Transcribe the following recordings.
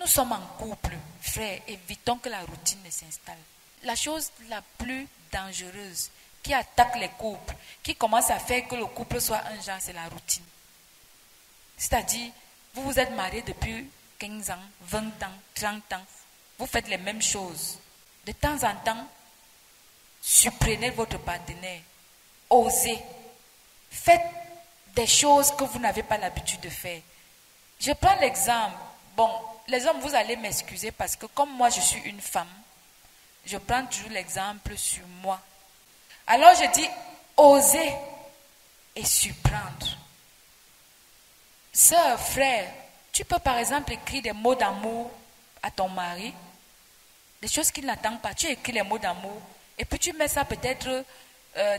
sommes en couple, frère, évitons que la routine ne s'installe. La chose la plus dangereuse qui attaque les couples, qui commence à faire que le couple soit un genre, c'est la routine. C'est-à-dire, vous vous êtes mariés depuis 15 ans, 20 ans, 30 ans, vous faites les mêmes choses. De temps en temps, surprenez votre partenaire, osez, faites des choses que vous n'avez pas l'habitude de faire. Je prends l'exemple, bon, les hommes, vous allez m'excuser parce que comme moi je suis une femme, je prends toujours l'exemple sur moi. Alors je dis, osez et surprendre. Sœur, frère, tu peux par exemple écrire des mots d'amour à ton mari, des choses qu'il n'attend pas. Tu écris les mots d'amour et puis tu mets ça peut-être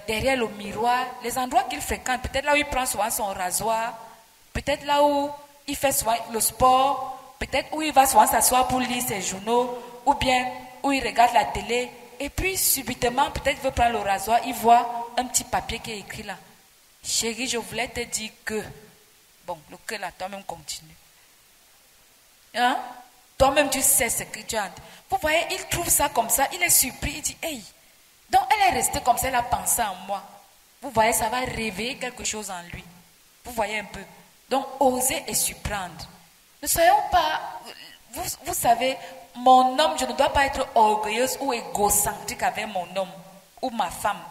derrière le miroir, les endroits qu'il fréquente, peut-être là où il prend souvent son rasoir, peut-être là où il fait souvent le sport, peut-être où il va souvent s'asseoir pour lire ses journaux, ou bien où il regarde la télé, et puis subitement, peut-être il veut prendre le rasoir, il voit un petit papier qui est écrit là. Chérie, je voulais te dire que... Bon, le cœur là, toi-même continue. Hein? Toi-même, tu sais ce que tu as. Vous voyez, il trouve ça comme ça, il est surpris, il dit, hey. Donc, elle est restée comme ça, elle a pensé en moi. Vous voyez, ça va réveiller quelque chose en lui. Vous voyez un peu. Donc, osez et surprendre. Ne soyons pas... Vous savez, mon homme, je ne dois pas être orgueilleuse ou égocentrique avec mon homme ou ma femme.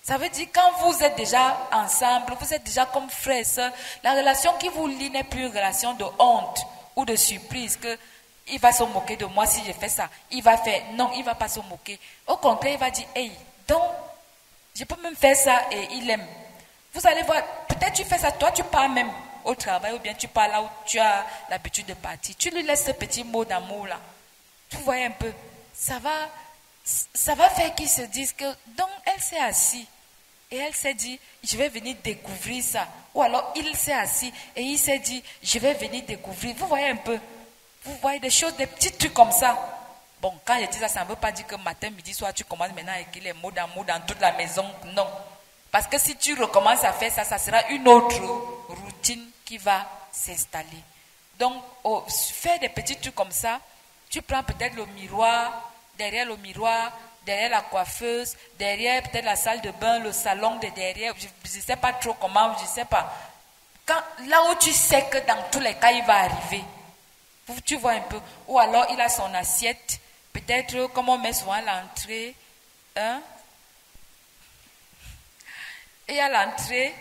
Ça veut dire quand vous êtes déjà ensemble, vous êtes déjà comme frères et sœurs, la relation qui vous lie n'est plus une relation de honte ou de surprise que il va se moquer de moi si je fais ça. Il va faire, non, il ne va pas se moquer. Au contraire, il va dire, hey, donc, je peux même faire ça et il aime. Vous allez voir, peut-être tu fais ça, toi tu pars même au travail ou bien tu pars là où tu as l'habitude de partir. Tu lui laisses ce petit mot d'amour là. Vous voyez un peu, ça va faire qu'ils se disent que, donc elle s'est assise et elle s'est dit, je vais venir découvrir ça. Ou alors il s'est assis et il s'est dit, je vais venir découvrir. Vous voyez un peu, vous voyez des choses, des petits trucs comme ça. Bon, quand je dis ça, ça ne veut pas dire que matin, midi, soir, tu commences maintenant à écrire les mots d'amour dans toute la maison. Non. Parce que si tu recommences à faire ça, ça sera une autre routine qui va s'installer. Donc, faire des petits trucs comme ça, tu prends peut-être le miroir, derrière la coiffeuse, derrière peut-être la salle de bain, le salon de derrière, je ne sais pas trop comment, je ne sais pas. Là où tu sais que dans tous les cas, il va arriver. Tu vois un peu. Ou alors, il a son assiette, peut-être comme on met souvent à l'entrée, hein? Et à l'entrée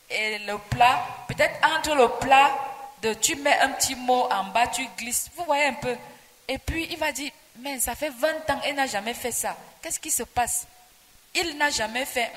et le plat, peut-être entre le plat, tu mets un petit mot en bas, tu glisses, vous voyez un peu. Et puis il va dire, mais ça fait 20 ans, elle n'a jamais fait ça. Qu'est-ce qui se passe? Il n'a jamais fait,